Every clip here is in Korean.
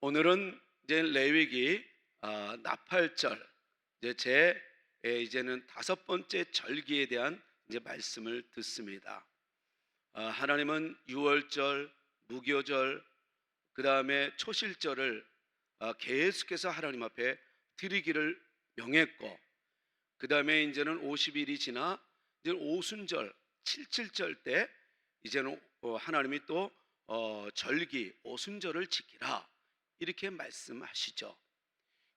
오늘은 이제 레위기 나팔절 이제는 다섯 번째 절기에 대한 이제 말씀을 듣습니다. 하나님은 유월절, 무교절, 그 다음에 초실절을 계속해서 하나님 앞에 드리기를 명했고, 그 다음에 이제는 50일이 지나 이제 오순절, 칠칠절 때 이제는 하나님이 또 절기 오순절을 지키라 이렇게 말씀하시죠.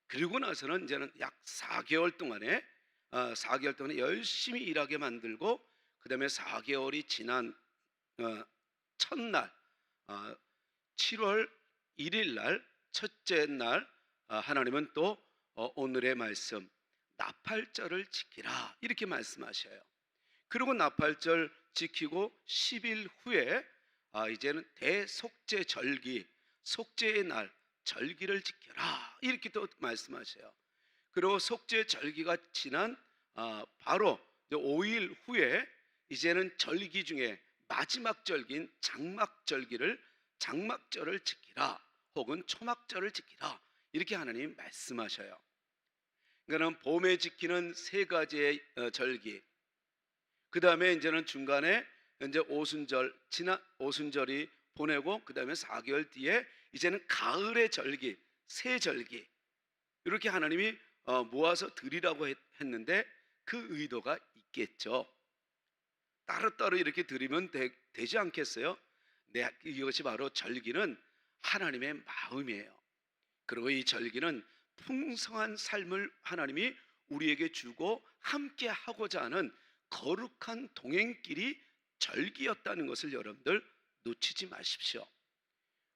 그리고 나서는 이제는 약 4개월 동안에 4개월 동안에 열심히 일하게 만들고, 그 다음에 4개월이 지난 첫날 7월 1일 날 첫째 날 하나님은 또 오늘의 말씀 나팔절을 지키라 이렇게 말씀하셔요. 그리고 나팔절 지키고 10일 후에 이제는 대속죄 절기, 속죄의 날 절기를 지켜라 이렇게 또 말씀하셔요. 그리고 속죄 절기가 지난 바로 5일 후에 이제는 절기 중에 마지막 절기인 장막절을 지키라 혹은 초막절을 지키라 이렇게 하나님 말씀하셔요. 그러니까 봄에 지키는 세 가지의 절기, 그 다음에 이제는 중간에 이제 오순절이 보내고, 그 다음에 4개월 뒤에 이제는 가을의 절기, 새 절기 이렇게 하나님이 모아서 드리라고 했는데 그 의도가 있겠죠. 따로따로 이렇게 드리면 되지 않겠어요? 이것이 바로 절기는 하나님의 마음이에요. 그리고 이 절기는 풍성한 삶을 하나님이 우리에게 주고 함께 하고자 하는 거룩한 동행길이 절기였다는 것을 여러분들 놓치지 마십시오.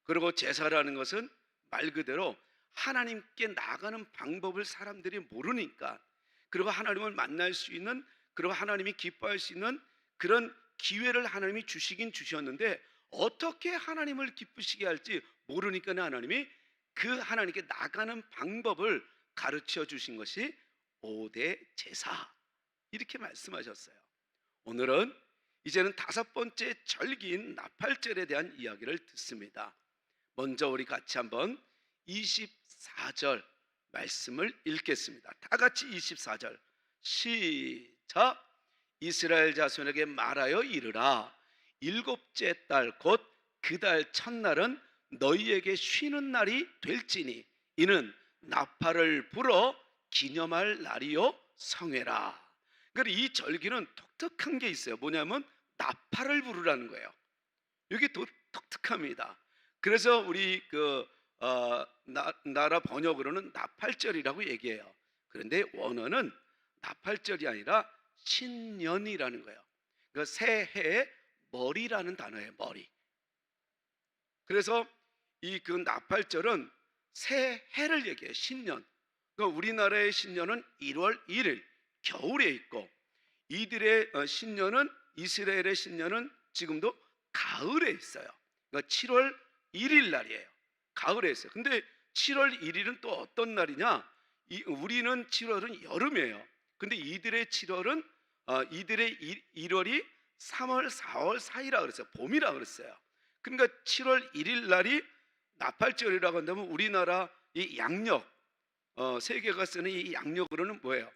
그리고 제사라는 것은 말 그대로 하나님께 나가는 방법을 사람들이 모르니까, 그리고 하나님을 만날 수 있는, 그리고 하나님이 기뻐할 수 있는 그런 기회를 하나님이 주시긴 주셨는데, 어떻게 하나님을 기쁘시게 할지 모르니까 하나님이 그 하나님께 나가는 방법을 가르쳐 주신 것이 5대 제사 이렇게 말씀하셨어요. 오늘은 이제는 다섯 번째 절기인 나팔절에 대한 이야기를 듣습니다. 먼저 우리 같이 한번 24절 말씀을 읽겠습니다. 다 같이 24절 시작. 이스라엘 자손에게 말하여 이르라. 일곱째 달 곧 그 달 첫날은 너희에게 쉬는 날이 될지니 이는 나팔을 불어 기념할 날이요 성회라. 그러니까 이 절기는 독특한 게 있어요. 뭐냐면 나팔을 부르라는 거예요. 이게 독특합니다. 그래서 우리 나라 번역으로는 나팔절이라고 얘기해요. 그런데 원어는 나팔절이 아니라 신년이라는 거예요. 그러니까 새해의 머리라는 단어예요. 머리. 그래서 그 나팔절은 새해를 얘기해요. 신년. 그러니까 우리나라의 신년은 1월 1일 겨울에 있고, 이들의 신년은, 이스라엘의 신년은 지금도 가을에 있어요. 그러니까 7월 1일 날이에요. 가을에 있어요. 근데 7월 1일은 또 어떤 날이냐? 우리는 7월은 여름이에요. 근데 이들의 7월은 이들의 1월이 3월, 4월 사이라 그랬어요. 봄이라 그랬어요. 그러니까 7월 1일 날이 나팔절이라고 한다면 우리나라 이 양력, 세계가 쓰는 이 양력으로는 뭐예요?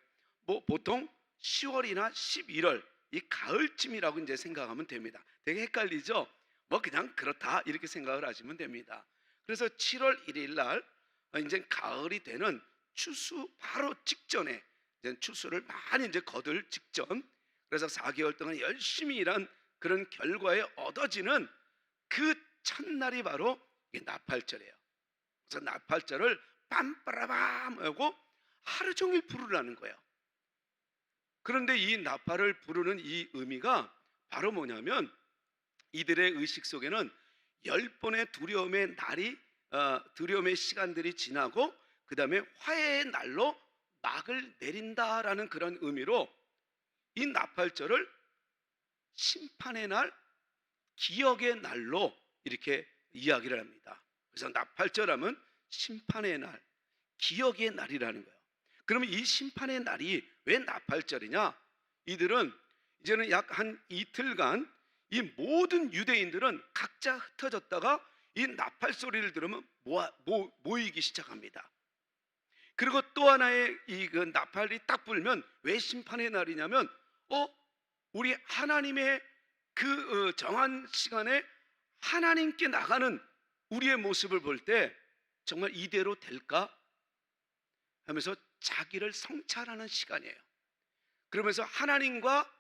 보통 10월이나 11월 이 가을쯤이라고 이제 생각하면 됩니다. 되게 헷갈리죠? 그냥 그렇다 이렇게 생각을 하시면 됩니다. 그래서 7월 1일 날 이제 가을이 되는 추수 바로 직전에 이제 추수를 많이 이제 거둘 직전, 그래서 4개월 동안 열심히 일한 그런 결과에 얻어지는 그 첫날이 바로 나팔절이에요. 그래서 나팔절을 빰빠라밤 하고 하루 종일 부르라는 거예요. 그런데 이 나팔을 부르는 이 의미가 바로 뭐냐면, 이들의 의식 속에는 10번의 두려움의 시간들이 지나고 그 다음에 화해의 날로 막을 내린다라는 그런 의미로 이 나팔절을 심판의 날, 기억의 날로 이렇게 이야기를 합니다. 그래서 나팔절하면 심판의 날, 기억의 날이라는 거예요. 그러면 이 심판의 날이 왜 나팔절이냐? 이들은 이제는 약 한 이틀간 이 모든 유대인들은 각자 흩어졌다가 이 나팔 소리를 들으면 모이기 시작합니다. 그리고 또 하나의 그 나팔이 딱 불면 왜 심판의 날이냐면 우리 하나님의 그 정한 시간에 하나님께 나가는 우리의 모습을 볼 때 정말 이대로 될까 하면서 자기를 성찰하는 시간이에요. 그러면서 하나님과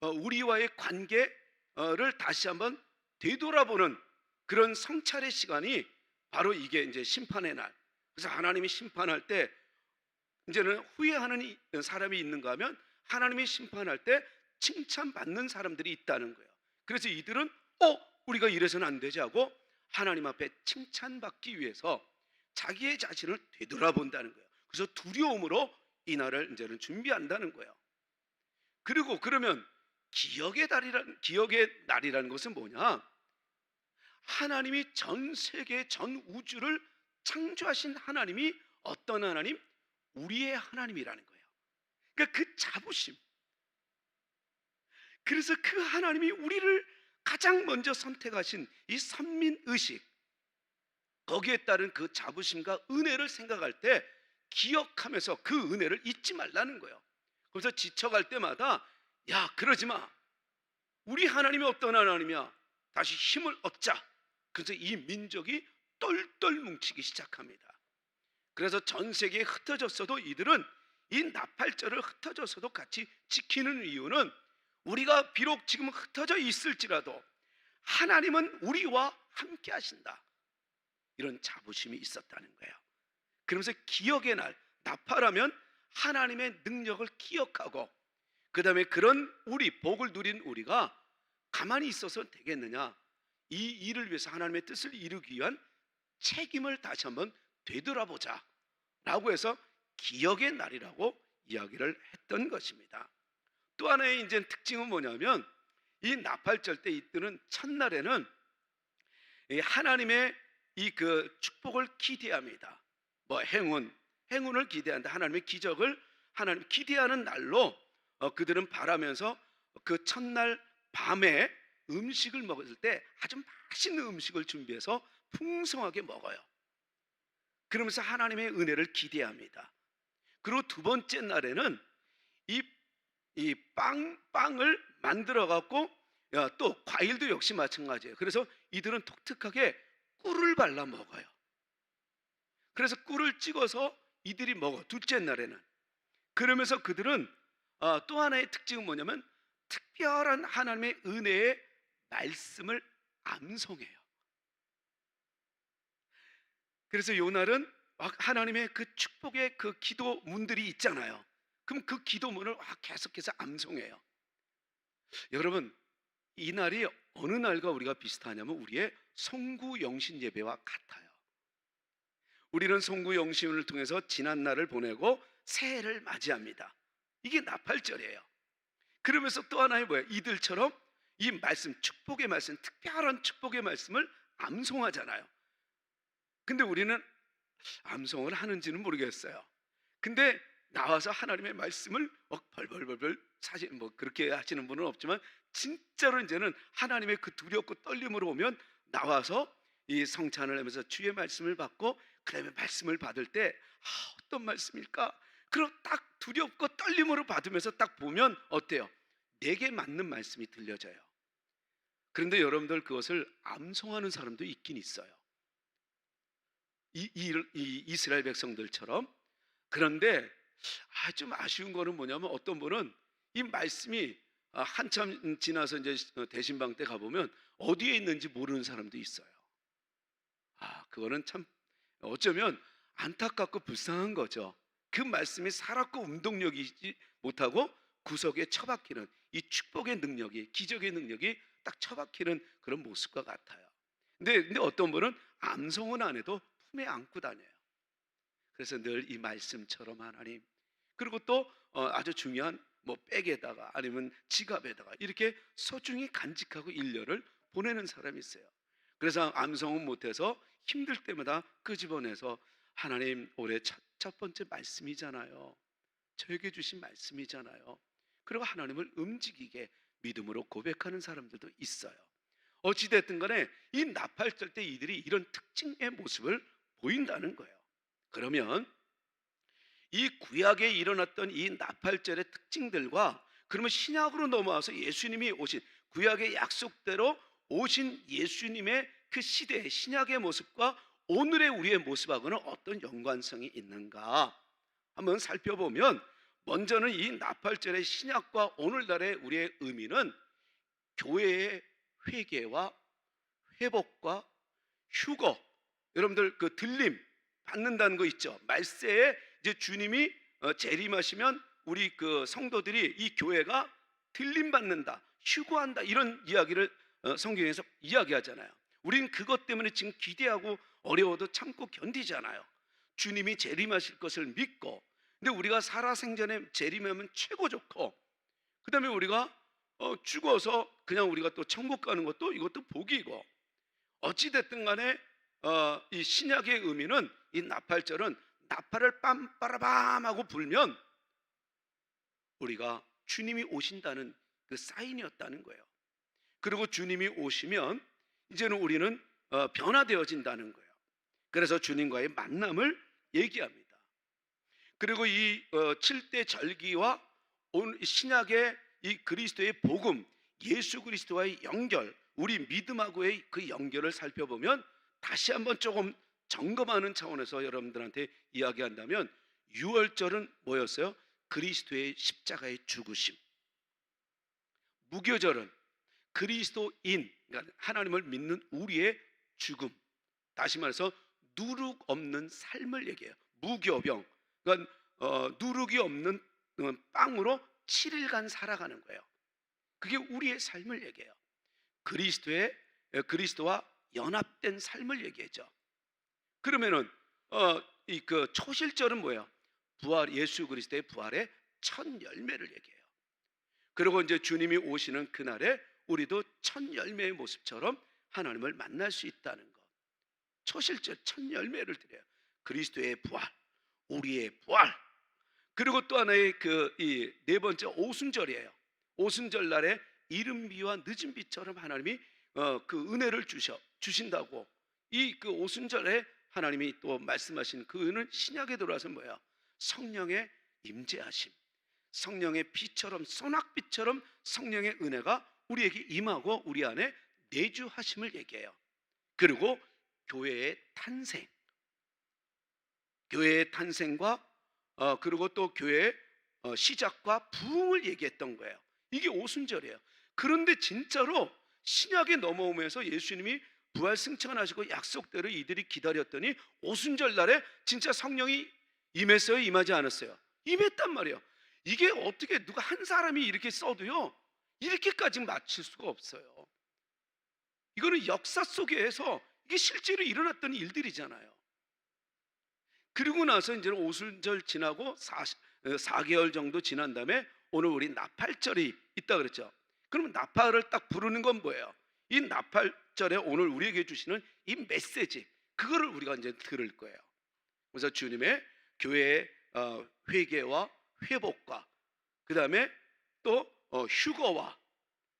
우리와의 관계를 다시 한번 되돌아보는 그런 성찰의 시간이 바로 이게 이제 심판의 날. 그래서 하나님이 심판할 때 이제는 후회하는 사람이 있는가 하면 하나님이 심판할 때 칭찬받는 사람들이 있다는 거예요. 그래서 이들은 우리가 이래서는 안 되지 하고 하나님 앞에 칭찬받기 위해서 자기의 자신을 되돌아본다는 거예요. 그래서 두려움으로 이 날을 이제는 준비한다는 거예요. 그리고 그러면 기억의 날이라는 것은 뭐냐? 하나님이 전 세계 전 우주를 창조하신 하나님이 어떤 하나님? 우리의 하나님이라는 거예요. 그러니까 그 자부심. 그래서 그 하나님이 우리를 가장 먼저 선택하신 이 선민의식, 거기에 따른 그 자부심과 은혜를 생각할 때 기억하면서 그 은혜를 잊지 말라는 거예요. 그래서 지쳐갈 때마다 그러지 마. 우리 하나님이 어떤 하나님이야? 다시 힘을 얻자. 그래서 이 민족이 똘똘 뭉치기 시작합니다. 그래서 전 세계에 흩어졌어도 이들은 이 나팔절을 흩어져서도 같이 지키는 이유는 우리가 비록 지금 흩어져 있을지라도 하나님은 우리와 함께 하신다. 이런 자부심이 있었다는 거예요. 그러면서 기억의 날, 나팔하면 하나님의 능력을 기억하고 그 다음에 그런 복을 누린 우리가 가만히 있어서 되겠느냐? 이 일을 위해서 하나님의 뜻을 이루기 위한 책임을 다시 한번 되돌아보자 라고 해서 기억의 날이라고 이야기를 했던 것입니다. 또 하나의 이제 특징은 뭐냐면 이 나팔절 때 이때는 첫날에는 하나님의 이 그 축복을 기대합니다. 행운을 기대한다. 하나님의 기적을 하나님 기대하는 날로 그들은 바라면서 그 첫날 밤에 음식을 먹을 때 아주 맛있는 음식을 준비해서 풍성하게 먹어요. 그러면서 하나님의 은혜를 기대합니다. 그리고 두 번째 날에는 이 빵을 만들어 갖고 또 과일도 역시 마찬가지예요. 그래서 이들은 독특하게 꿀을 발라 먹어요. 그래서 꿀을 찍어서 이들이 먹어. 둘째 날에는. 그러면서 그들은 또 하나의 특징은 뭐냐면 특별한 하나님의 은혜의 말씀을 암송해요. 그래서 요 날은 하나님의 그 축복의 그 기도문들이 있잖아요. 그럼 그 기도문을 계속해서 암송해요. 여러분, 이 날이 어느 날과 우리가 비슷하냐면 우리의 송구영신 예배와 같아요. 우리는 송구영신을 통해서 지난 날을 보내고 새해를 맞이합니다. 이게 나팔절이에요. 그러면서 또 하나의 뭐예요? 이들처럼 이 말씀, 축복의 말씀, 특별한 축복의 말씀을 암송하잖아요. 근데 우리는 암송을 하는지는 모르겠어요. 근데 나와서 하나님의 말씀을 벌벌벌벌 사실 그렇게 하시는 분은 없지만 진짜로 이제는 하나님의 그 두렵고 떨림으로 오면 나와서 이 성찬을 하면서 주의 말씀을 받고 그다음에 말씀을 받을 때 어떤 말씀일까? 그럼 딱 두렵고 떨림으로 받으면서 딱 보면 어때요? 내게 맞는 말씀이 들려져요. 그런데 여러분들 그것을 암송하는 사람도 있긴 있어요. 이 이스라엘 백성들처럼. 그런데 좀 아쉬운 거는 뭐냐면 어떤 분은 이 말씀이 한참 지나서 이제 대신방 때 가보면 어디에 있는지 모르는 사람도 있어요. 그거는 참 어쩌면 안타깝고 불쌍한 거죠. 그 말씀이 살았고 운동력이지 못하고 구석에 처박히는 이 축복의 능력이, 기적의 능력이 딱 처박히는 그런 모습과 같아요. 근데 어떤 분은 암송은 안 해도 품에 안고 다녀요. 그래서 늘 이 말씀처럼 하나님, 그리고 또 아주 중요한 백에다가 아니면 지갑에다가 이렇게 소중히 간직하고 일년을 보내는 사람이 있어요. 그래서 암송은 못해서 힘들 때마다 끄집어내서 하나님, 올해 첫 번째 말씀이잖아요. 저에게 주신 말씀이잖아요. 그리고 하나님을 움직이게 믿음으로 고백하는 사람들도 있어요. 어찌됐든 간에 이 나팔절 때 이들이 이런 특징의 모습을 보인다는 거예요. 그러면 이 구약에 일어났던 이 나팔절의 특징들과 그러면 신약으로 넘어와서 예수님이 오신 구약의 약속대로 오신 예수님의 그 시대의 신약의 모습과 오늘의 우리의 모습하고는 어떤 연관성이 있는가 한번 살펴보면, 먼저는 이 나팔절의 신약과 오늘날의 우리의 의미는 교회의 회개와 회복과 휴거, 여러분들 그 들림 받는다는 거 있죠. 말세에 이제 주님이 재림하시면 우리 그 성도들이 이 교회가 들림 받는다, 휴거한다, 이런 이야기를 성경에서 이야기하잖아요. 우리는 그것 때문에 지금 기대하고 어려워도 참고 견디잖아요. 주님이 재림하실 것을 믿고. 근데 우리가 살아생전에 재림하면 최고 좋고, 그 다음에 우리가 죽어서 그냥 우리가 또 천국 가는 것도 이것도 복이고, 어찌됐든 간에 이 신약의 의미는 이 나팔절은 나팔을 빰빠라밤 하고 불면 우리가 주님이 오신다는 그 사인이었다는 거예요. 그리고 주님이 오시면 이제는 우리는 변화되어진다는 거예요. 그래서 주님과의 만남을 얘기합니다. 그리고 이 7대 절기와 오늘 신약의 이 그리스도의 복음, 예수 그리스도와의 연결, 우리 믿음하고의 그 연결을 살펴보면 다시 한번 조금 점검하는 차원에서 여러분들한테 이야기한다면, 유월절은 뭐였어요? 그리스도의 십자가의 죽으심. 무교절은 그리스도인, 그러니까 하나님을 믿는 우리의 죽음. 다시 말해서 누룩 없는 삶을 얘기해요. 무교병, 그러니까 누룩이 없는 빵으로 7일간 살아가는 거예요. 그게 우리의 삶을 얘기해요. 그리스도와 연합된 삶을 얘기하죠. 그러면은 이 그 초실절은 뭐예요? 부활, 예수 그리스도의 부활의 첫 열매를 얘기해요. 그리고 이제 주님이 오시는 그날에 우리도 첫 열매의 모습처럼 하나님을 만날 수 있다는 것. 초실절 첫 열매를 드려요. 그리스도의 부활, 우리의 부활. 그리고 또 하나의 그 이 네 번째 오순절이에요. 오순절 날에 이른 비와 늦은 비처럼 하나님이 그 은혜를 주신다고. 이 그 오순절에 하나님이 또 말씀하신 그 은은 신약에 들어와서 뭐야? 성령의 임재하심, 성령의 빛처럼, 소낙빛처럼 성령의 은혜가 우리에게 임하고 우리 안에 내주하심을 얘기해요. 그리고 교회의 탄생, 교회의 탄생과 그리고 또 교회의 시작과 부흥을 얘기했던 거예요. 이게 오순절이에요. 그런데 진짜로 신약에 넘어오면서 예수님이 부활 승천하시고 약속대로 이들이 기다렸더니 오순절 날에 진짜 성령이 임했어요? 임하지 않았어요? 임했단 말이에요. 이게 어떻게 누가 한 사람이 이렇게 써도요 이렇게까지 맞출 수가 없어요. 이거는 역사 속에서 이게 실제로 일어났던 일들이잖아요. 그리고 나서 이제 오순절 지나고 4개월 정도 지난 다음에 오늘 우리 나팔절이 있다 그랬죠. 그러면 나팔을 딱 부르는 건 뭐예요? 이 나팔절에 오늘 우리에게 주시는 이 메시지, 그거를 우리가 이제 들을 거예요. 그래서 주님의 교회의 회개와 회복과 그 다음에 또 휴거와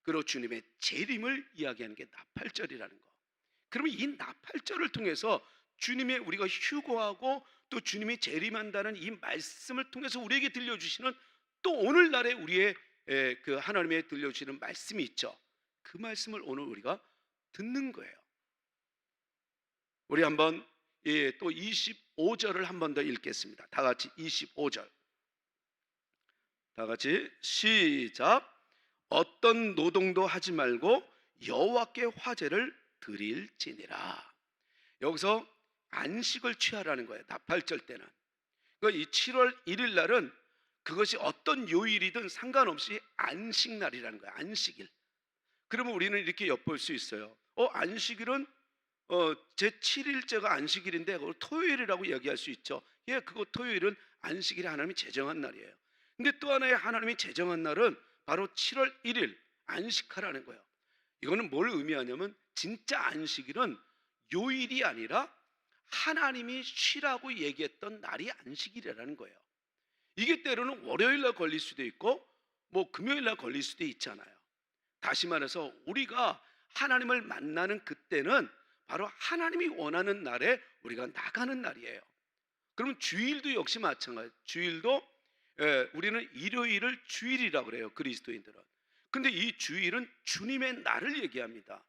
그리고 주님의 재림을 이야기하는 게 나팔절이라는 거. 그러면 이 나팔절을 통해서 주님의 우리가 휴거하고 또 주님이 재림한다는 이 말씀을 통해서 우리에게 들려주시는 또 오늘날의 우리의 그 하나님의 들려주시는 말씀이 있죠. 그 말씀을 오늘 우리가 듣는 거예요. 우리 한번 또 25절을 한 번 더 읽겠습니다. 다 같이 25절. 다 같이 시작. 어떤 노동도 하지 말고 여호와께 화제를 드릴지니라. 여기서 안식을 취하라는 거예요. 나팔절 때는. 그러니까 이 7월 1일 날은 그것이 어떤 요일이든 상관없이 안식날이라는 거예요. 안식일. 그러면 우리는 이렇게 엿볼 수 있어요. 안식일은 제 7일째가 안식일인데 그걸 토요일이라고 얘기할 수 있죠. 예, 그거 토요일은 안식일이 하나님이 제정한 날이에요. 근데 또 하나의 하나님이 제정한 날은 바로 7월 1일 안식하라는 거예요. 이거는 뭘 의미하냐면 진짜 안식일은 요일이 아니라 하나님이 쉬라고 얘기했던 날이 안식일이라는 거예요. 이게 때로는 월요일 날 걸릴 수도 있고 뭐 금요일 날 걸릴 수도 있잖아요. 다시 말해서 우리가 하나님을 만나는 그때는 바로 하나님이 원하는 날에 우리가 나가는 날이에요. 그러면 주일도 역시 마찬가지. 주일도 우리는 일요일을 주일이라고 그래요, 그리스도인들은. 근데 이 주일은 주님의 날을 얘기합니다.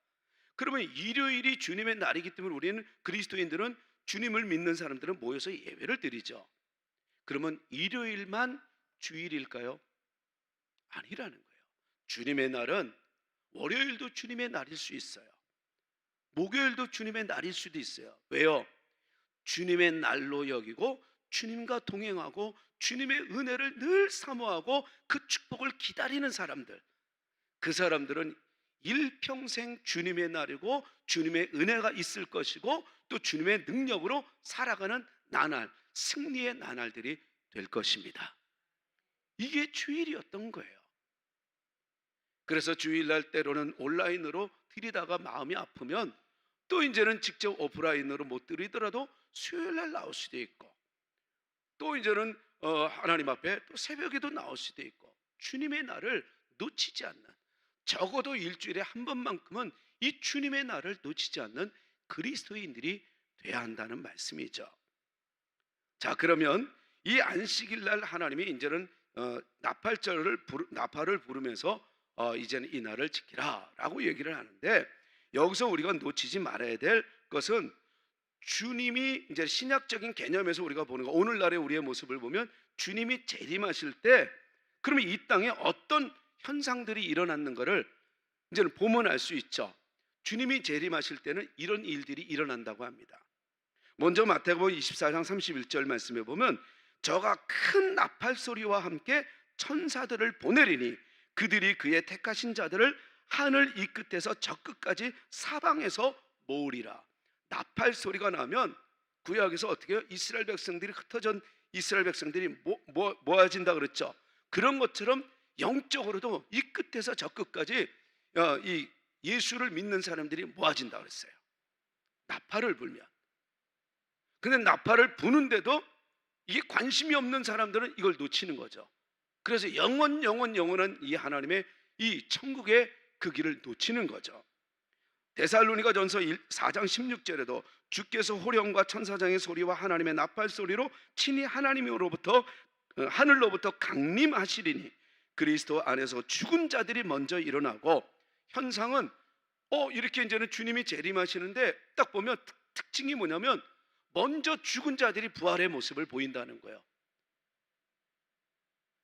그러면 일요일이 주님의 날이기 때문에 우리는 그리스도인들은, 주님을 믿는 사람들은 모여서 예배를 드리죠. 그러면 일요일만 주일일까요? 아니라는 거예요. 주님의 날은 월요일도 주님의 날일 수 있어요. 목요일도 주님의 날일 수도 있어요. 왜요? 주님의 날로 여기고 주님과 동행하고 주님의 은혜를 늘 사모하고 그 축복을 기다리는 사람들, 그 사람들은 일평생 주님의 날이고 주님의 은혜가 있을 것이고 또 주님의 능력으로 살아가는 나날, 승리의 나날들이 될 것입니다. 이게 주일이었던 거예요. 그래서 주일날 때로는 온라인으로 드리다가 마음이 아프면 또 이제는 직접 오프라인으로 못 드리더라도 수요일날 나올 수도 있고, 또 이제는 하나님 앞에 또 새벽에도 나올 수도 있고, 주님의 날을 놓치지 않는, 적어도 일주일에 한 번만큼은 이 주님의 날을 놓치지 않는 그리스도인들이 돼야 한다는 말씀이죠. 자, 그러면 이 안식일 날 하나님이 이제는 나팔을 부르면서 이제는 이 날을 지키라라고 얘기를 하는데, 여기서 우리가 놓치지 말아야 될 것은, 주님이 이제 신약적인 개념에서 우리가 보는 거, 오늘날의 우리의 모습을 보면 주님이 재림하실 때 그러면 이 땅에 어떤 현상들이 일어났는 것을 이제는 보면 알 수 있죠. 주님이 재림하실 때는 이런 일들이 일어난다고 합니다. 먼저 마태복음 24장 31절 말씀에 보면, 저가 큰 나팔 소리와 함께 천사들을 보내리니 그들이 그의 택하신 자들을 하늘 이 끝에서 저 끝까지 사방에서 모으리라. 나팔 소리가 나면 구약에서 어떻게 해요? 이스라엘 백성들이, 흩어진 이스라엘 백성들이 모아진다 그랬죠. 그런 것처럼 영적으로도 이 끝에서 저 끝까지 이 예수를 믿는 사람들이 모아진다 그랬어요, 나팔을 불면. 근데 나팔을 부는데도 이게 관심이 없는 사람들은 이걸 놓치는 거죠. 그래서 영원한 이 하나님의 이 천국의 그 길을 놓치는 거죠. 데살로니가전서 4장 16절에도 주께서 호령과 천사장의 소리와 하나님의 나팔 소리로 친히 하나님으로부터 하늘로부터 강림하시리니 그리스도 안에서 죽은 자들이 먼저 일어나고, 현상은 이렇게 이제는 주님이 재림하시는데 딱 보면 특징이 뭐냐면 먼저 죽은 자들이 부활의 모습을 보인다는 거예요.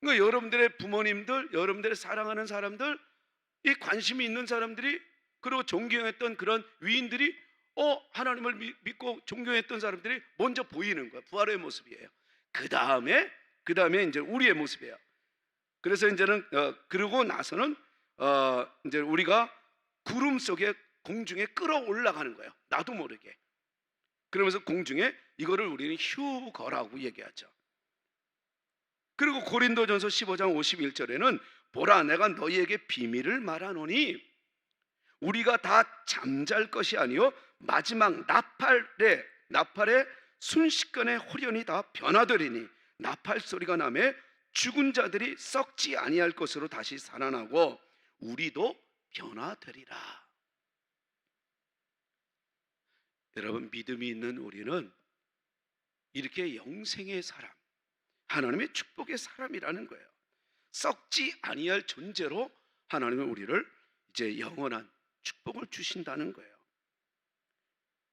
그러니까 여러분들의 부모님들, 여러분들의 사랑하는 사람들, 이 관심이 있는 사람들이, 그리고 존경했던 그런 위인들이, 하나님을 믿고 존경했던 사람들이 먼저 보이는 거예요. 부활의 모습이에요. 그 다음에 이제 우리의 모습이에요. 그래서 이제는 그러고 나서는 이제 우리가 구름 속에 공중에 끌어올라가는 거예요, 나도 모르게. 그러면서 공중에 이거를 우리는 휴거라고 얘기하죠. 그리고 고린도전서 15장 51절에는 보라, 내가 너희에게 비밀을 말하노니 우리가 다 잠잘 것이 아니요 마지막 나팔의 순식간에 호련이 다 변화되리니 나팔 소리가 나매 죽은 자들이 썩지 아니할 것으로 다시 살아나고 우리도 변화되리라. 여러분, 믿음이 있는 우리는 이렇게 영생의 사람, 하나님의 축복의 사람이라는 거예요. 썩지 아니할 존재로 하나님은 우리를 이제 영원한 축복을 주신다는 거예요.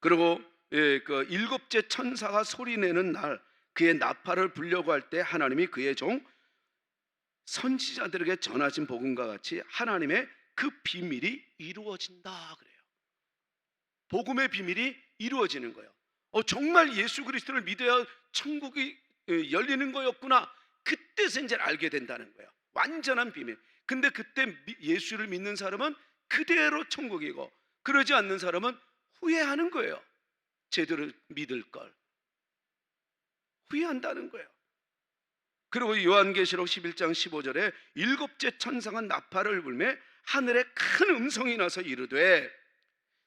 그리고 그 일곱째 천사가 소리내는 날, 그의 나팔을 불려고 할 때 하나님이 그의 종 선지자들에게 전하신 복음과 같이 하나님의 그 비밀이 이루어진다 그래요. 복음의 비밀이 이루어지는 거예요. 정말 예수 그리스도를 믿어야 천국이 열리는 거였구나. 그때서 이제 알게 된다는 거예요. 완전한 비밀. 근데 그때 예수를 믿는 사람은 그대로 천국이고, 그러지 않는 사람은 후회하는 거예요. 제대로 믿을 걸 후회한다는 거예요. 그리고 요한계시록 11장 15절에 일곱째 천사가 나팔을 불매 하늘에 큰 음성이 나서 이르되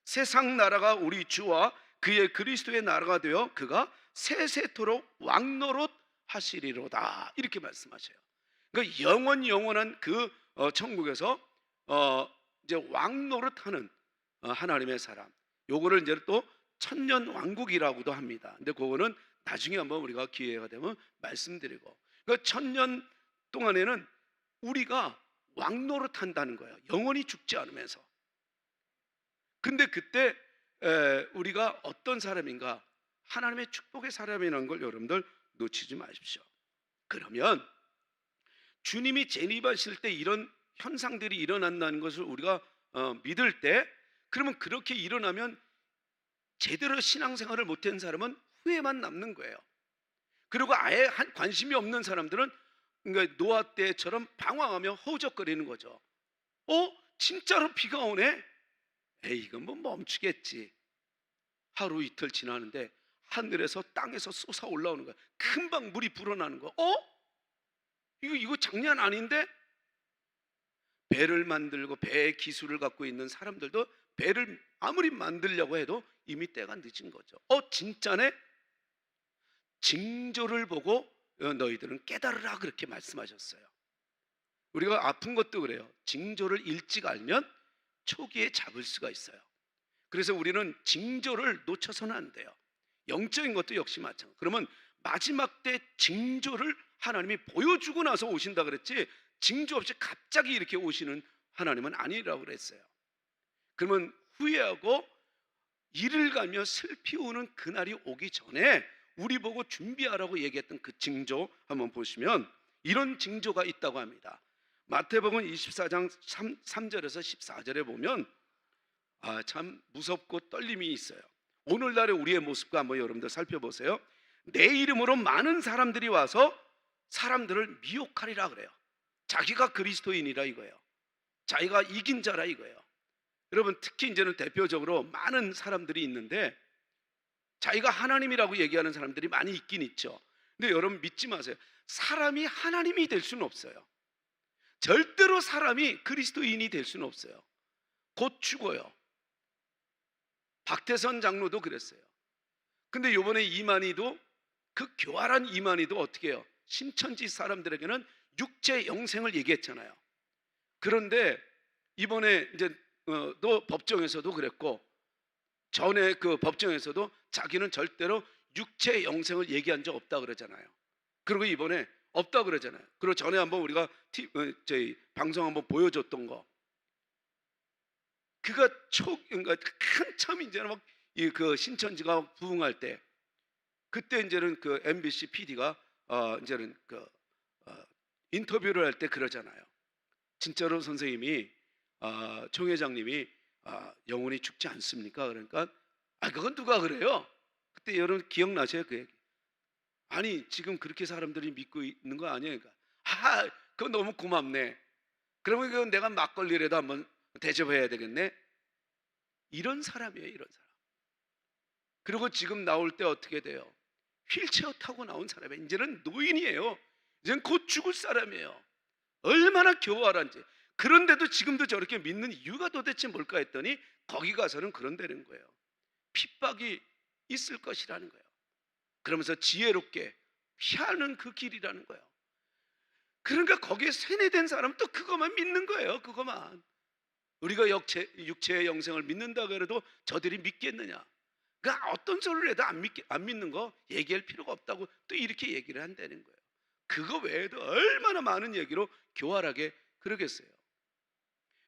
세상 나라가 우리 주와 그의 그리스도의 나라가 되어 그가 세세토록 왕노릇 하시리로다, 이렇게 말씀하셔요. 그러니까 영원한 그 천국에서 이제 왕노릇하는, 하나님의 사람. 요거를 이제 또 천년 왕국이라고도 합니다. 근데 그거는 나중에 한번 우리가 기회가 되면 말씀드리고, 그 천년 동안에는 우리가 왕노릇 한다는 거예요. 영원히 죽지 않으면서. 근데 그때 우리가 어떤 사람인가? 하나님의 축복의 사람이라는 걸 여러분들 놓치지 마십시오. 그러면 주님이 재림하실 때 이런 현상들이 일어난다는 것을 우리가 믿을 때, 그러면 그렇게 일어나면 제대로 신앙생활을 못한 사람은 후회만 남는 거예요. 그리고 아예 관심이 없는 사람들은 그러니까 노아 때처럼 방황하며 허우적거리는 거죠. 진짜로 비가 오네? 에이, 이건 뭐 멈추겠지. 하루 이틀 지나는데 하늘에서 땅에서 솟아 올라오는 거야. 금방 물이 불어나는 거. 이거 장난 아닌데? 배를 만들고 배의 기술을 갖고 있는 사람들도 배를 아무리 만들려고 해도 이미 때가 늦은 거죠. 진짜네? 징조를 보고 너희들은 깨달으라, 그렇게 말씀하셨어요. 우리가 아픈 것도 그래요. 징조를 일찍 알면 초기에 잡을 수가 있어요. 그래서 우리는 징조를 놓쳐서는 안 돼요. 영적인 것도 역시 마찬가지. 그러면 마지막 때 징조를 하나님이 보여주고 나서 오신다 그랬지, 징조 없이 갑자기 이렇게 오시는 하나님은 아니라고 그랬어요. 그러면 후회하고 이를 가며 슬피 우는 그날이 오기 전에 우리 보고 준비하라고 얘기했던 그 징조 한번 보시면 이런 징조가 있다고 합니다. 마태복음 24장 3절에서 14절에 보면 참 무섭고 떨림이 있어요. 오늘날의 우리의 모습과 한번 여러분들 살펴보세요. 내 이름으로 많은 사람들이 와서 사람들을 미혹하리라 그래요. 자기가 그리스도인이라 이거예요. 자기가 이긴 자라 이거예요. 여러분, 특히 이제는 대표적으로 많은 사람들이 있는데 자기가 하나님이라고 얘기하는 사람들이 많이 있긴 있죠. 근데 여러분 믿지 마세요. 사람이 하나님이 될 수는 없어요. 절대로 사람이 그리스도인이 될 수는 없어요. 곧 죽어요. 박태선 장로도 그랬어요. 근데 요번에 이만희도, 그 교활한 이만희도 어떻게 해요? 신천지 사람들에게는 육체 영생을 얘기했잖아요. 그런데 이번에 이제 또 법정에서도 그랬고, 전에 그 법정에서도 자기는 절대로 육체 영생을 얘기한 적 없다 그러잖아요. 그리고 이번에 없다 그러잖아요. 그리고 전에 한번 우리가 저희 방송 한번 보여줬던 거, 그가 그러니까 한참 이제는 막 그 신천지가 부흥할 때, 그때 이제는 그 MBC PD가 이제는 그 인터뷰를 할 때 그러잖아요. 진짜로 선생님이 총 회장님이 영혼이 죽지 않습니까? 그러니까 그건 누가 그래요? 그때 여러분 기억나세요? 그 얘기. 아니, 지금 그렇게 사람들이 믿고 있는 거 아니에요? 그러니까 그거 너무 고맙네. 그러면 그건 내가 막걸리라도 한번 대접해야 되겠네. 이런 사람이에요, 이런 사람. 그리고 지금 나올 때 어떻게 돼요? 휠체어 타고 나온 사람이에요. 이제는 노인이에요. 이제는 곧 죽을 사람이에요. 얼마나 교활한지. 그런데도 지금도 저렇게 믿는 이유가 도대체 뭘까 했더니 거기 가서는 그런다는 거예요. 핍박이 있을 것이라는 거예요. 그러면서 지혜롭게 피하는 그 길이라는 거예요. 그러니까 거기에 세뇌된 사람은 또 그것만 믿는 거예요. 그것만. 우리가 육체의 영생을 믿는다고 해도 저들이 믿겠느냐? 그러니까 어떤 소리를 해도 안 믿는 거 얘기할 필요가 없다고 또 이렇게 얘기를 한다는 거예요. 그거 외에도 얼마나 많은 얘기로 교활하게 그러겠어요.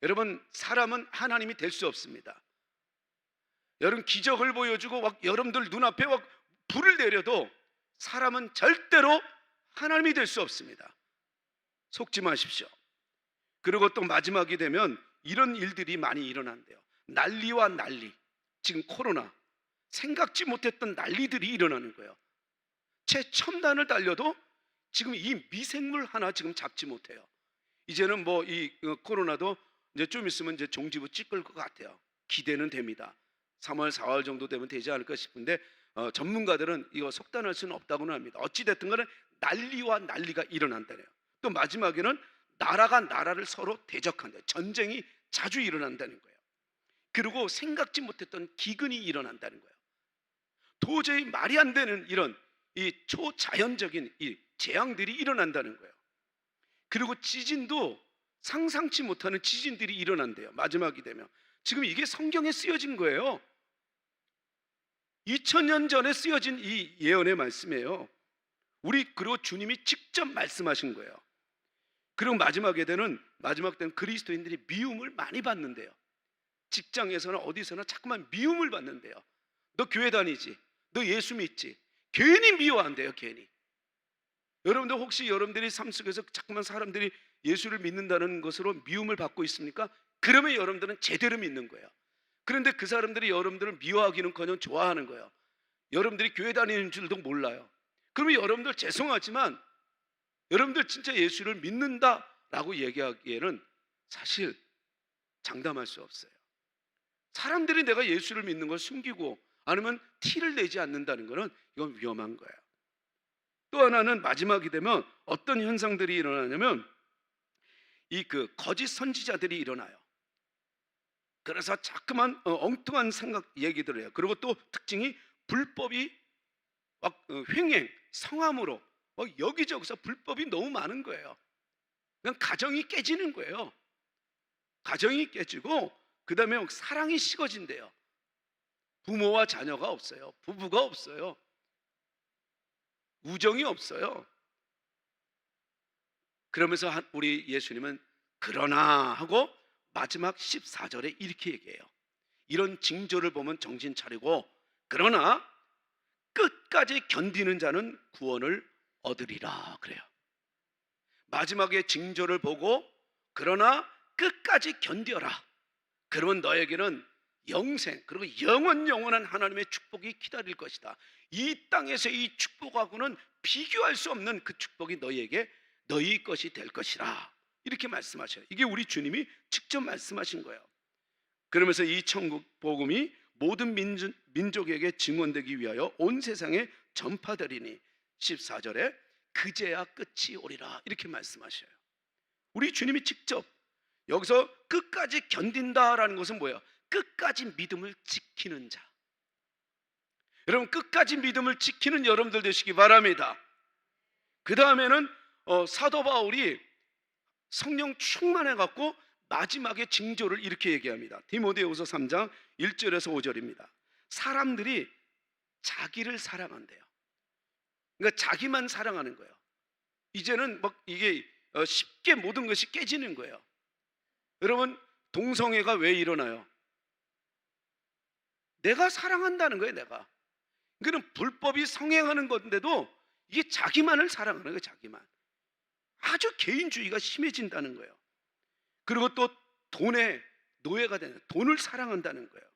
여러분, 사람은 하나님이 될 수 없습니다. 여러분, 기적을 보여주고 막 여러분들 눈앞에 막 불을 내려도 사람은 절대로 하나님이 될 수 없습니다. 속지 마십시오. 그리고 또 마지막이 되면 이런 일들이 많이 일어난대요. 난리와 난리. 지금 코로나, 생각지 못했던 난리들이 일어나는 거예요. 최첨단을 달려도 지금 이 미생물 하나 지금 잡지 못해요. 이제는 뭐 이 코로나도 이제 좀 있으면 이제 종지부 찍을 것 같아요. 기대는 됩니다. 3월, 4월 정도 되면 되지 않을까 싶은데 전문가들은 이거 속단할 수는 없다고는 합니다. 어찌 됐든 간에 난리와 난리가 일어난다네요. 또 마지막에는 나라가 나라를 서로 대적한다. 전쟁이 자주 일어난다는 거예요. 그리고 생각지 못했던 기근이 일어난다는 거예요. 도저히 말이 안 되는 이런 이 초자연적인 이 재앙들이 일어난다는 거예요. 그리고 지진도 상상치 못하는 지진들이 일어난대요. 마지막이 되면 지금 이게 성경에 쓰여진 거예요. 2000년 전에 쓰여진 이 예언의 말씀이에요. 그리고 주님이 직접 말씀하신 거예요. 그리고 마지막 때는 그리스도인들이 미움을 많이 받는데요. 직장에서나 어디서나 자꾸만 미움을 받는데요. 너 교회 다니지? 너 예수 믿지? 괜히 미워한대요. 괜히. 여러분들 혹시 여러분들이 삶 속에서 자꾸만 사람들이 예수를 믿는다는 것으로 미움을 받고 있습니까? 그러면 여러분들은 제대로 믿는 거예요. 그런데 그 사람들이 여러분들을 미워하기는커녕 좋아하는 거예요. 여러분들이 교회 다니는 줄도 몰라요. 그러면 여러분들 죄송하지만 여러분들 진짜 예수를 믿는다라고 얘기하기에는 사실 장담할 수 없어요. 사람들이 내가 예수를 믿는 걸 숨기고 아니면 티를 내지 않는다는 것은 이건 위험한 거예요. 또 하나는 마지막이 되면 어떤 현상들이 일어나냐면 거짓 선지자들이 일어나요. 그래서 자꾸만 엉뚱한 생각 얘기들을 해요. 그리고 또 특징이 불법이 막 횡행, 성함으로 여기저기서 불법이 너무 많은 거예요. 그냥 가정이 깨지는 거예요. 가정이 깨지고 그 다음에 사랑이 식어진대요. 부모와 자녀가 없어요. 부부가 없어요. 우정이 없어요. 그러면서 우리 예수님은 그러나 하고 마지막 14절에 이렇게 얘기해요. 이런 징조를 보면 정신 차리고 그러나 끝까지 견디는 자는 구원을 얻으리라 그래요. 마지막에 징조를 보고 그러나 끝까지 견뎌라. 그러면 너에게는 영생 그리고 영원한 하나님의 축복이 기다릴 것이다. 이 땅에서 이 축복하고는 비교할 수 없는 그 축복이 너희 것이 될 것이라. 이렇게 말씀하셔요. 이게 우리 주님이 직접 말씀하신 거예요. 그러면서 이 천국 복음이 모든 민족에게 증언되기 위하여 온 세상에 전파되리니 14절에 그제야 끝이 오리라. 이렇게 말씀하셔요. 우리 주님이 직접 여기서 끝까지 견딘다라는 것은 뭐예요? 끝까지 믿음을 지키는 자. 여러분 끝까지 믿음을 지키는 여러분들 되시기 바랍니다. 그 다음에는 사도 바울이 성령 충만해 갖고 마지막에 징조를 이렇게 얘기합니다. 디모데후서 3장 1절에서 5절입니다. 사람들이 자기를 사랑한대요. 그러니까 자기만 사랑하는 거예요. 이제는 이게 쉽게 모든 것이 깨지는 거예요. 여러분 동성애가 왜 일어나요? 내가 사랑한다는 거예요. 내가. 그러니까 불법이 성행하는 건데도 이게 자기만을 사랑하는 거예요. 자기만. 아주 개인주의가 심해진다는 거예요. 그리고 또 돈의 노예가 되는, 돈을 사랑한다는 거예요.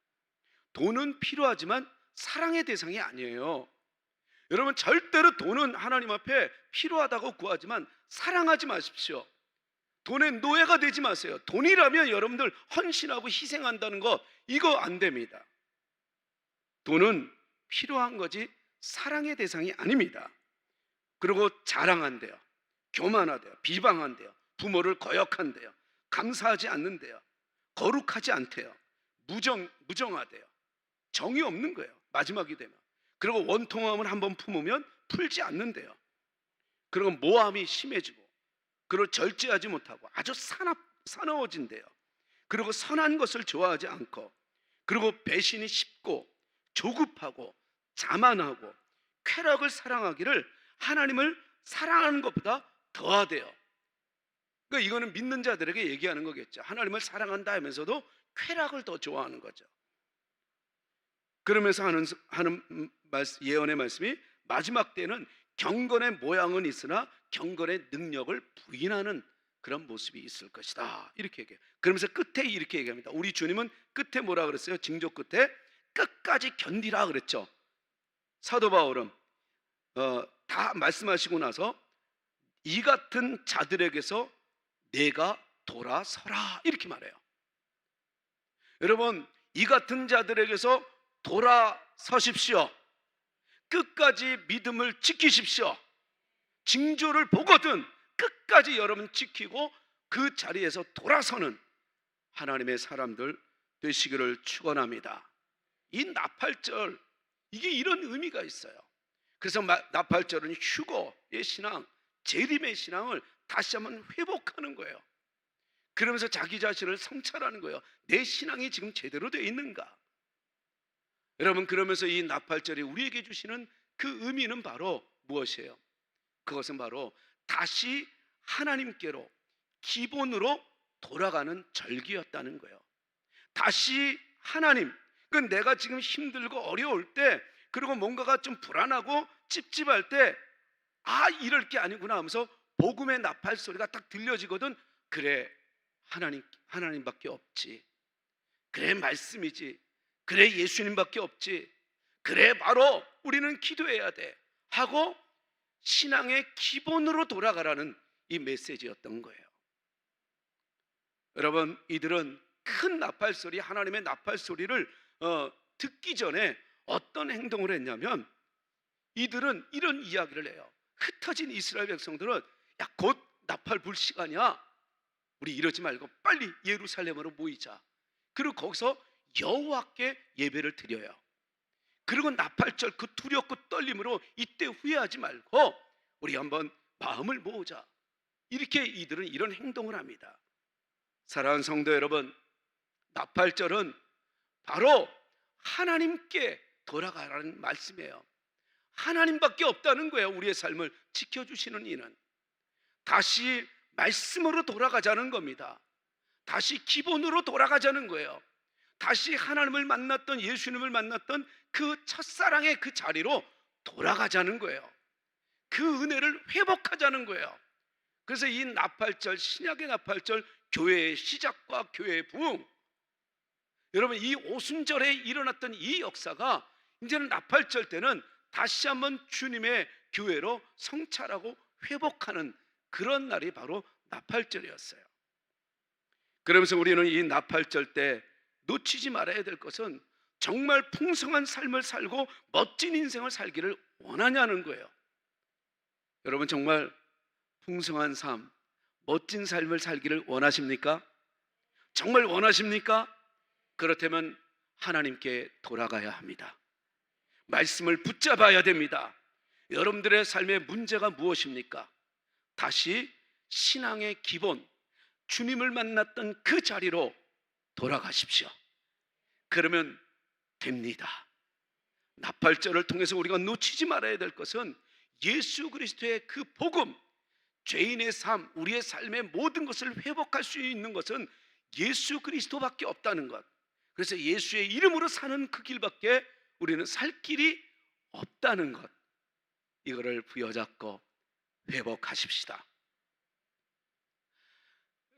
돈은 필요하지만 사랑의 대상이 아니에요. 여러분 절대로 돈은 하나님 앞에 필요하다고 구하지만 사랑하지 마십시오. 돈의 노예가 되지 마세요. 돈이라면 여러분들 헌신하고 희생한다는 거 이거 안 됩니다. 돈은 필요한 거지 사랑의 대상이 아닙니다. 그리고 자랑한대요. 교만하대요. 비방한대요. 부모를 거역한대요. 감사하지 않는데요. 거룩하지 않대요. 무정하대요. 정이 없는 거예요. 마지막이 되면. 그리고 원통함을 한번 품으면 풀지 않는데요. 그리고 모함이 심해지고 그리고 절제하지 못하고 아주 사나워진대요. 그리고 선한 것을 좋아하지 않고 그리고 배신이 쉽고 조급하고 자만하고 쾌락을 사랑하기를 하나님을 사랑하는 것보다 더하대요. 그러니까 이거는 믿는 자들에게 얘기하는 거겠죠. 하나님을 사랑한다 하면서도 쾌락을 더 좋아하는 거죠. 그러면서 하는 예언의 말씀이 마지막 때는 경건의 모양은 있으나 경건의 능력을 부인하는 그런 모습이 있을 것이다. 이렇게 얘기해요. 그러면서 끝에 이렇게 얘기합니다. 우리 주님은 끝에 뭐라 그랬어요? 징조 끝에 끝까지 견디라 그랬죠. 사도 바울은 다 말씀하시고 나서 이 같은 자들에게서 내가 돌아서라 이렇게 말해요. 여러분 이 같은 자들에게서 돌아서십시오. 끝까지 믿음을 지키십시오. 징조를 보거든 끝까지 여러분 지키고 그 자리에서 돌아서는 하나님의 사람들 되시기를 축원합니다. 이 나팔절 이게 이런 의미가 있어요. 그래서 나팔절은 휴거의 신앙, 재림의 신앙을 다시 한번 회복하는 거예요. 그러면서 자기 자신을 성찰하는 거예요. 내 신앙이 지금 제대로 되어 있는가? 여러분, 그러면서 이 나팔절이 우리에게 주시는 그 의미는 바로 무엇이에요? 그것은 바로 다시 하나님께로 기본으로 돌아가는 절기였다는 거예요. 다시 하나님, 그 내가 지금 힘들고 어려울 때, 그리고 뭔가가 좀 불안하고 찝찝할 때, 아, 이럴 게 아니구나 하면서 복음의 나팔 소리가 딱 들려지거든. 그래, 하나님밖에 없지. 그래, 말씀이지. 그래, 예수님밖에 없지. 그래, 바로 우리는 기도해야 돼 하고 신앙의 기본으로 돌아가라는 이 메시지였던 거예요. 여러분, 이들은 큰 나팔 소리, 하나님의 나팔 소리를 듣기 전에 어떤 행동을 했냐면, 이들은 이런 이야기를 해요. 흩어진 이스라엘 백성들은, 야, 곧 나팔 불 시간이야. 우리 이러지 말고 빨리 예루살렘으로 모이자. 그리고 거기서 여호와께 예배를 드려요. 그리고 나팔절 그 두렵고 떨림으로 이때 후회하지 말고 우리 한번 마음을 모으자. 이렇게 이들은 이런 행동을 합니다. 사랑하는 성도 여러분, 나팔절은 바로 하나님께 돌아가라는 말씀이에요. 하나님밖에 없다는 거예요. 우리의 삶을 지켜주시는 이는. 다시 말씀으로 돌아가자는 겁니다. 다시 기본으로 돌아가자는 거예요. 다시 하나님을 만났던, 예수님을 만났던 그 첫사랑의 그 자리로 돌아가자는 거예요. 그 은혜를 회복하자는 거예요. 그래서 이 나팔절, 신약의 나팔절, 교회의 시작과 교회의 부흥, 여러분, 이 오순절에 일어났던 이 역사가 이제는 나팔절 때는 다시 한번 주님의 교회로 성찰하고 회복하는 그런 날이 바로 나팔절이었어요. 그러면서 우리는 이 나팔절 때 놓치지 말아야 될 것은 정말 풍성한 삶을 살고 멋진 인생을 살기를 원하냐는 거예요. 여러분, 정말 풍성한 삶, 멋진 삶을 살기를 원하십니까? 정말 원하십니까? 그렇다면 하나님께 돌아가야 합니다. 말씀을 붙잡아야 됩니다. 여러분들의 삶의 문제가 무엇입니까? 다시 신앙의 기본, 주님을 만났던 그 자리로 돌아가십시오. 그러면 됩니다. 나팔절을 통해서 우리가 놓치지 말아야 될 것은 예수 그리스도의 그 복음, 죄인의 삶, 우리의 삶의 모든 것을 회복할 수 있는 것은 예수 그리스도밖에 없다는 것. 그래서 예수의 이름으로 사는 그 길밖에 우리는 살 길이 없다는 것, 이거를 부여잡고 회복하십시다.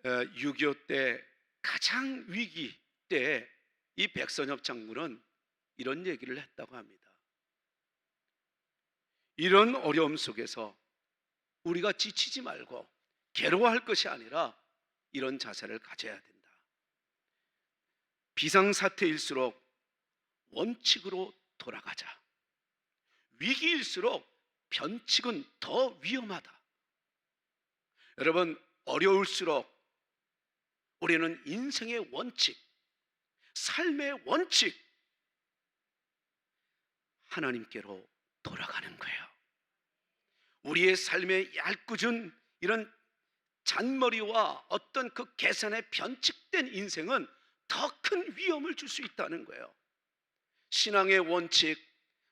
6.25 때 가장 위기 때 이 백선엽 장군은 이런 얘기를 했다고 합니다. 이런 어려움 속에서 우리가 지치지 말고 괴로워할 것이 아니라 이런 자세를 가져야 된다. 비상사태일수록 원칙으로 돌아가자. 위기일수록 변칙은 더 위험하다. 여러분, 어려울수록 우리는 인생의 원칙, 삶의 원칙, 하나님께로 돌아가는 거예요. 우리의 삶의 얄궂은 이런 잔머리와 어떤 그 계산에 변칙된 인생은 더 큰 위험을 줄 수 있다는 거예요. 신앙의 원칙,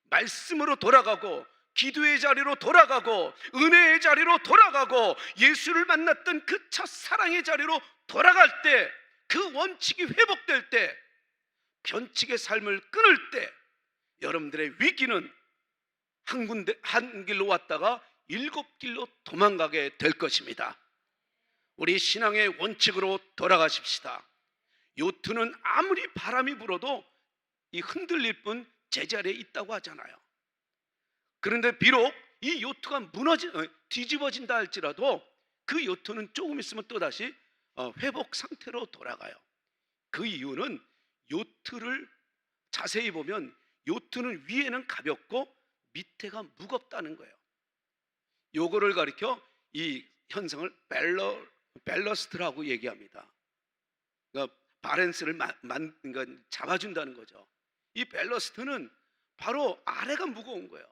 말씀으로 돌아가고 기도의 자리로 돌아가고 은혜의 자리로 돌아가고 예수를 만났던 그 첫사랑의 자리로 돌아갈 때, 그 원칙이 회복될 때, 변칙의 삶을 끊을 때 여러분들의 위기는 한 길로 왔다가 7길로 도망가게 될 것입니다. 우리 신앙의 원칙으로 돌아가십시다. 요트는 아무리 바람이 불어도 이 흔들릴 뿐 제자리에 있다고 하잖아요. 그런데 비록 이 요트가 뒤집어진다 할지라도 그 요트는 조금 있으면 또다시 회복 상태로 돌아가요. 그 이유는 요트를 자세히 보면 요트는 위에는 가볍고 밑에가 무겁다는 거예요. 요거를 가리켜 이 현상을 밸러스트라고 얘기합니다. 그러니까 바랜스를 그러니까 잡아준다는 거죠. 이 밸러스트는 바로 아래가 무거운 거예요.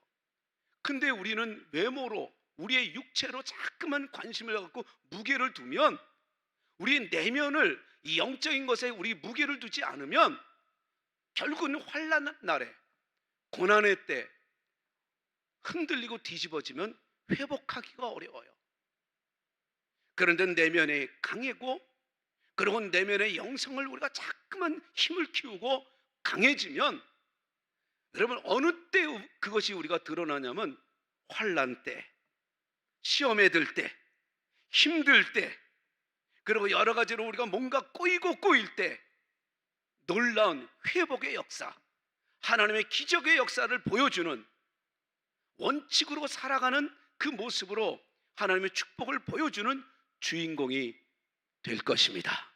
근데 우리는 외모로, 우리의 육체로 자꾸만 관심을 갖고 무게를 두면 우리 내면을 이 영적인 것에 우리 무게를 두지 않으면 결국은 환난 날에, 고난의 때 흔들리고 뒤집어지면 회복하기가 어려워요. 그런데 내면에 강하고, 그리고 내면의 영성을 우리가 자꾸만 힘을 키우고 강해지면, 여러분 어느 때 그것이 우리가 드러나냐면 환난 때, 시험에 들 때, 힘들 때, 그리고 여러 가지로 우리가 뭔가 꼬일 때 놀라운 회복의 역사, 하나님의 기적의 역사를 보여주는, 원칙으로 살아가는 그 모습으로 하나님의 축복을 보여주는 주인공이 될 것입니다.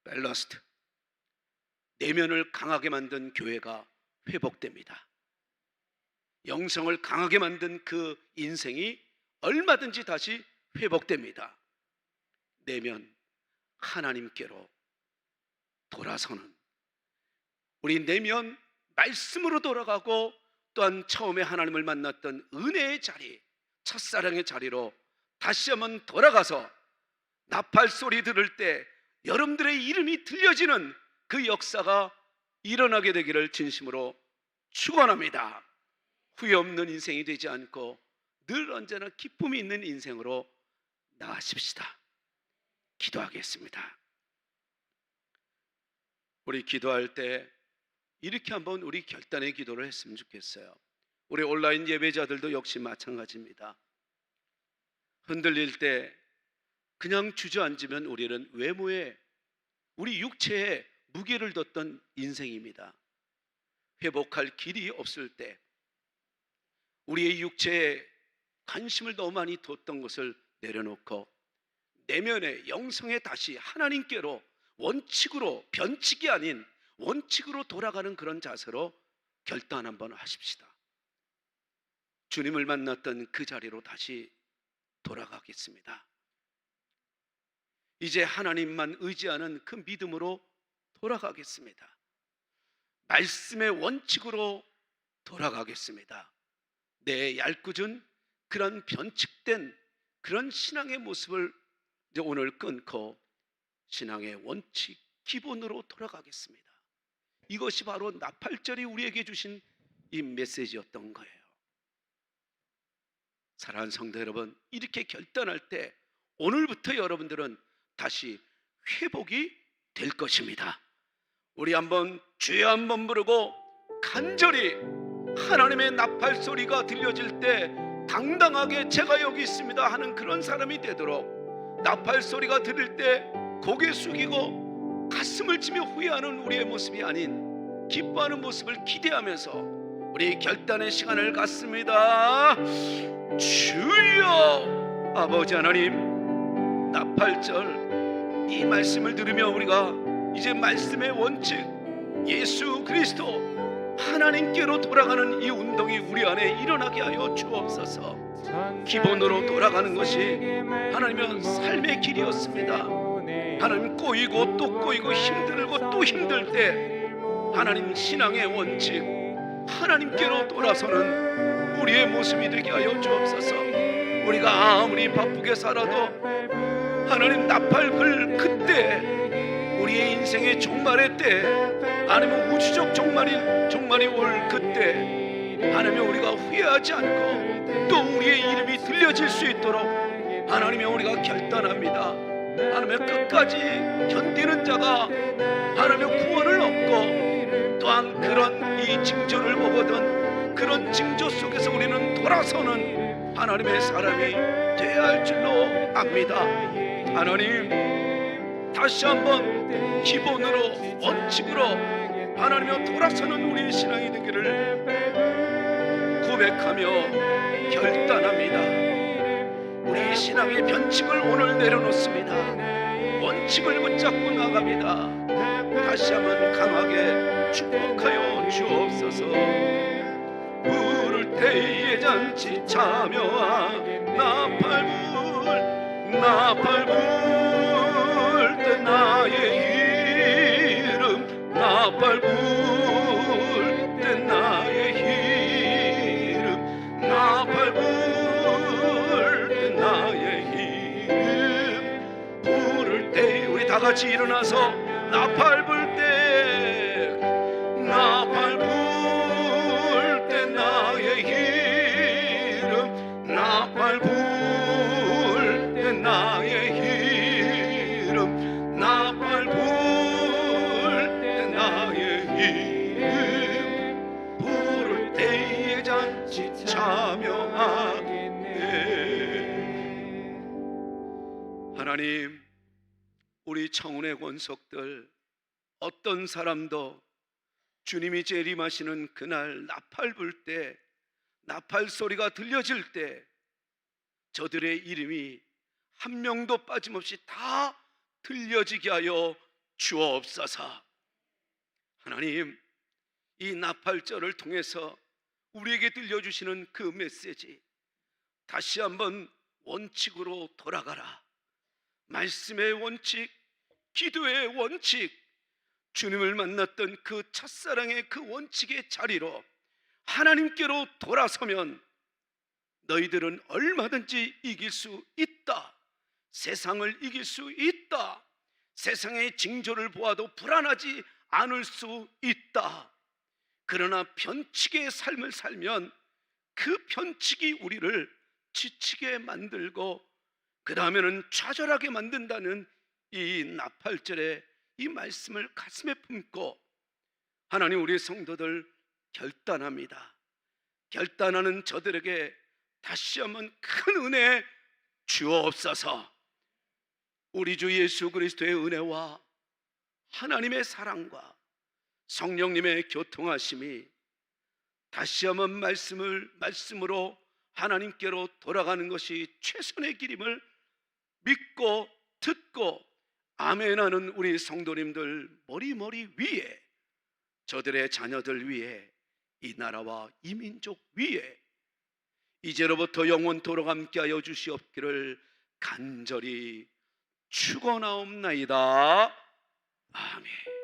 밸러스트, 내면을 강하게 만든 교회가 회복됩니다. 영성을 강하게 만든 그 인생이 얼마든지 다시 회복됩니다. 내면 하나님께로 돌아서는, 우리 내면 말씀으로 돌아가고, 또한 처음에 하나님을 만났던 은혜의 자리, 첫사랑의 자리로 다시 한번 돌아가서 나팔 소리 들을 때 여러분들의 이름이 들려지는 그 역사가 일어나게 되기를 진심으로 축원합니다. 후회 없는 인생이 되지 않고 늘 언제나 기쁨이 있는 인생으로 나아십시다. 기도하겠습니다. 우리 기도할 때 이렇게 한번 우리 결단의 기도를 했으면 좋겠어요. 우리 온라인 예배자들도 역시 마찬가지입니다. 흔들릴 때 그냥 주저앉으면 우리는 외모에, 우리 육체에 무게를 뒀던 인생입니다. 회복할 길이 없을 때 우리의 육체에 관심을 너무 많이 뒀던 것을 내려놓고 내면의 영성에 다시 하나님께로 원칙으로, 변칙이 아닌 원칙으로 돌아가는 그런 자세로 결단 한번 하십시다. 주님을 만났던 그 자리로 다시 돌아가겠습니다. 이제 하나님만 의지하는 그 믿음으로 돌아가겠습니다. 말씀의 원칙으로 돌아가겠습니다. 내 얄궂은 그런 변칙된 그런 신앙의 모습을 이제 오늘 끊고 신앙의 원칙, 기본으로 돌아가겠습니다. 이것이 바로 나팔절이 우리에게 주신 이 메시지였던 거예요. 사랑하는 성도 여러분, 이렇게 결단할 때 오늘부터 여러분들은 다시 회복이 될 것입니다. 우리 한번 주여 한번 부르고 간절히 하나님의 나팔 소리가 들려질 때 당당하게 제가 여기 있습니다 하는 그런 사람이 되도록, 나팔 소리가 들릴 때 고개 숙이고 가슴을 치며 후회하는 우리의 모습이 아닌 기뻐하는 모습을 기대하면서 우리 결단의 시간을 갖습니다. 주여, 아버지 하나님, 나팔절 이 말씀을 들으며 우리가 이제 말씀의 원칙, 예수 그리스도 하나님께로 돌아가는 이 운동이 우리 안에 일어나게 하여 주옵소서. 기본으로 돌아가는 것이 하나님의 삶의 길이었습니다. 하나님, 꼬이고 또 꼬이고 힘들고 또 힘들 때 하나님 신앙의 원칙, 하나님께로 돌아서는 우리의 모습이 되게 하여 주옵소서. 우리가 아무리 바쁘게 살아도 하나님 나팔 불 그때, 우리의 인생의 종말의 때, 아니면 우주적 종말이 올 그때 하나님, 우리가 후회하지 않고 또 우리의 이름이 들려질 수 있도록 하나님이 우리가 결단합니다. 하나님의 끝까지 견디는 자가 하나님의 구원을 얻고, 또한 그런 이 징조를 보거든 그런 징조 속에서 우리는 돌아서는 하나님의 사람이 되어야 할 줄로 압니다. 하나님, 다시 한번 기본으로, 원칙으로 하나님의 돌아서는 우리의 신앙이 되기를 고백하며 결단합니다. 우리 신앙의 변칙을 오늘 내려놓습니다. 원칙을 붙잡고 나갑니다. 다시 한번 강하게 축복하여 주옵소서. 부를 때의 잔치 참여와 나팔 불 때 나의 이름, 나팔 불 때 나의 이름, 나팔 불 때 나의 이름, 같이 일어나서 나팔 불 때, 나팔 불 때 나의 이름, 나팔 불 때 나의 이름, 나팔 불 때 나의 이름, 부를 때에 잔치 참여하겠네. 하나님, 우리 청운의 권속들 어떤 사람도 주님이 재림하시는 그날 나팔 불 때, 나팔 소리가 들려질 때 저들의 이름이 한 명도 빠짐없이 다 들려지게 하여 주옵소서. 하나님, 이 나팔절을 통해서 우리에게 들려주시는 그 메시지, 다시 한번 원칙으로 돌아가라. 말씀의 원칙, 기도의 원칙, 주님을 만났던 그 첫사랑의 그 원칙의 자리로 하나님께로 돌아서면 너희들은 얼마든지 이길 수 있다. 세상을 이길 수 있다. 세상의 징조를 보아도 불안하지 않을 수 있다. 그러나 변칙의 삶을 살면 그 변칙이 우리를 지치게 만들고 그 다음에는 좌절하게 만든다는 이 나팔절의 이 말씀을 가슴에 품고 하나님, 우리 성도들 결단합니다. 결단하는 저들에게 다시 한번 큰 은혜 주옵소서. 우리 주 예수 그리스도의 은혜와 하나님의 사랑과 성령님의 교통하심이 다시 한번 말씀으로 하나님께로 돌아가는 것이 최선의 길임을 믿고 듣고 아멘하는 우리 성도님들 머리 위에, 저들의 자녀들 위에, 이 나라와 이 민족 위에 이제로부터 영원토록 함께하여 주시옵기를 간절히 축원하옵나이다. 아멘.